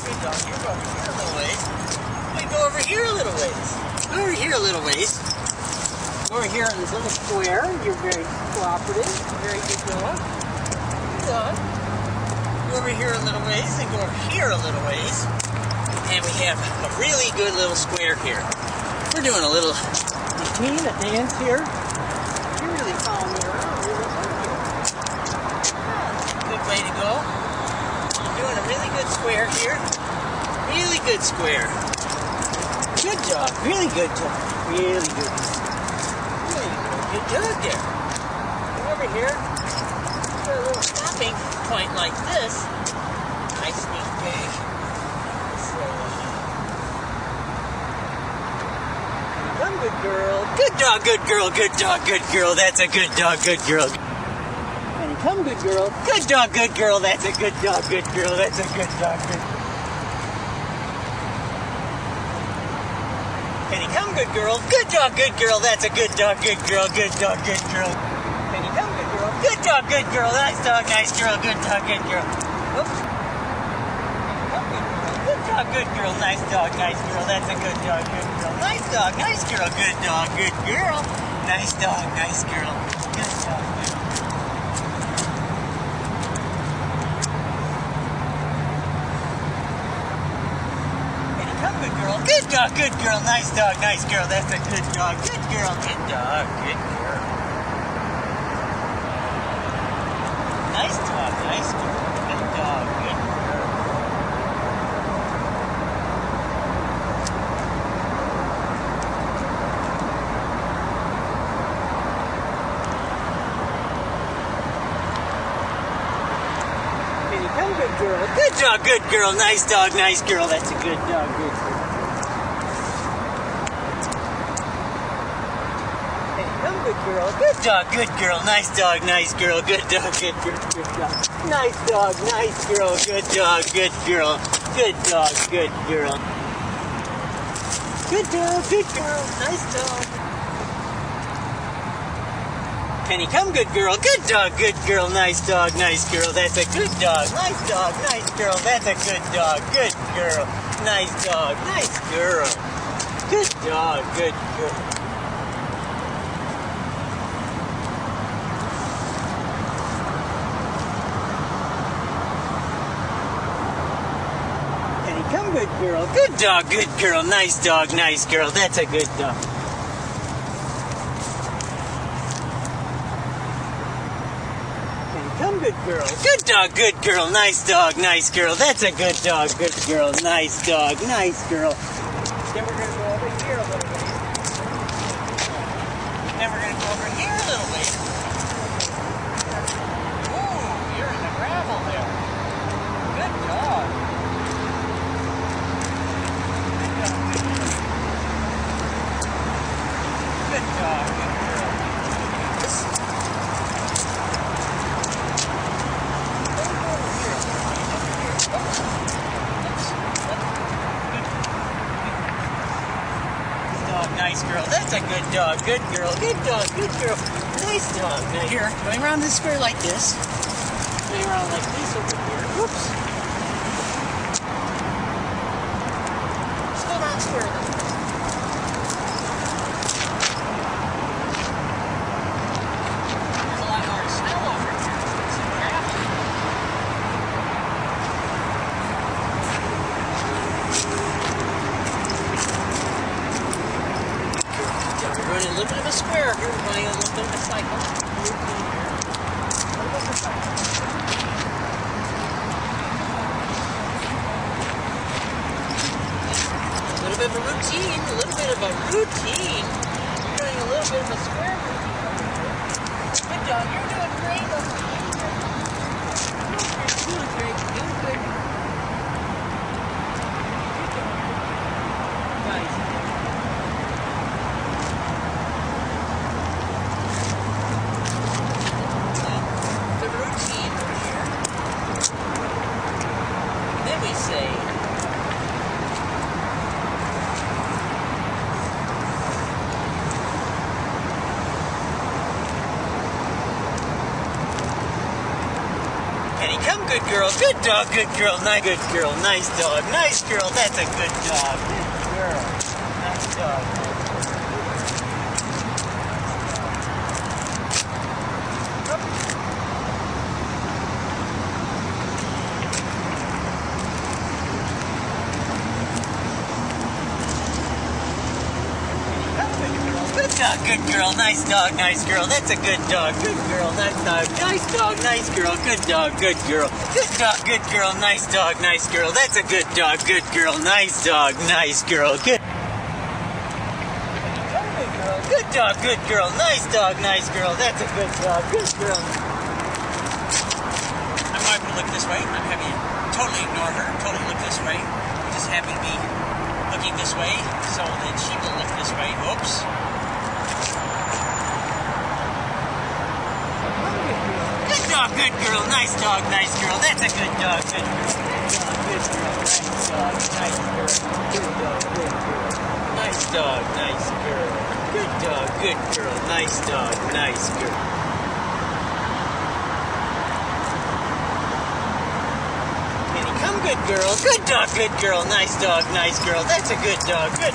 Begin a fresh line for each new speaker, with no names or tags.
Good dog. You're over here a little ways. We go over here a little ways. Go over here a little ways. Over here in this little square. You're very cooperative. Very good dog. Good dog. Go over here a little ways and go over here a little ways. And we have a really good little square here. We're doing a little routine, a dance here. You're really following me around. Good way to go. You're doing a really good square here. Really good square. Good dog. Really good dog. Really good. Really good dog there. Come over here. Put a little stopping point like this. Nice neat day. Come, good girl. Good dog, good girl. Good dog, good girl. That's a good dog, good girl. And come, good girl. Good dog, good girl. That's a good dog, good girl. That's a good dog, good girl. Penny, come, good girl. Good dog, good girl. That's a good dog, good girl. Good dog, good girl. Penny, come, good girl. Good dog, good girl. Nice dog, nice girl. Good dog, good girl. Oops. Come, good girl. Good dog, good girl. Nice dog, nice girl. That's a good dog, good girl. Nice dog, nice girl. Good dog, good girl. Nice dog, nice girl. Good dog, good girl. Good girl. Good dog, good girl. Nice dog, nice girl. That's a good dog. Good girl. Good dog, good girl. Nice dog, nice girl. Good dog, good girl. Here you come, good girl. Good dog, good girl. Nice dog, nice girl. That's a good dog, good girl. Good girl, good dog, good girl, nice dog, nice girl, good dog, good girl, good dog, nice dog, nice girl, good dog, good girl, good dog, good girl, good dog, good girl, nice dog. Penny, come, good girl, good dog, good girl, nice dog, nice girl, that's a good dog, nice dog, nice girl, that's a good dog, good girl, nice dog, nice girl, good dog, good girl. Come, good girl. Good dog, good girl. Nice dog, nice girl. That's a good dog. Come, good girl. Good dog, good girl. Nice dog, nice girl. That's a good dog, good girl. Nice dog, nice girl. Then we're going to go over here a little bit. Then we're going to go over here a little bit. Ooh, you're in the gravel there. Good dog. Good dog, good girl. Dog, nice girl. That's a good dog, good girl. Good dog, good girl. Nice dog. Now here, going around this square like this. Going around like this over here. Whoops. Just go around square like this. A little bit of a square here. We're going a little bit of a cycle. A little bit of a routine. A little bit of a routine. You're doing a little bit of a square routine. Good dog. You're doing great. You're doing great. You're doing great. Nice. Penny, come, good girl. Good dog, good girl. Nice, good girl. Nice dog. Nice girl. That's a good dog. Good girl. Nice dog. Good dog, good girl, nice dog, nice girl. That's a good dog, good girl, nice dog, nice girl, good dog, good girl. Good dog, good girl, nice dog, nice girl. That's a good dog, good girl, nice dog, nice girl, good. Good dog, good girl, nice dog, nice girl. That's a good dog, good girl. I'm not going to look this way. I'm having you totally ignore her, totally look this way. I just happen to be looking this way so that she will look this way. Whoops. Good dog, good girl, nice dog, nice girl. That's a good dog, good girl. Good dog, good girl, nice dog, nice girl. Good dog, good girl. Nice dog, nice girl. Penny, come, good girl. Good dog, good girl. Nice dog, nice girl. That's a good dog, good.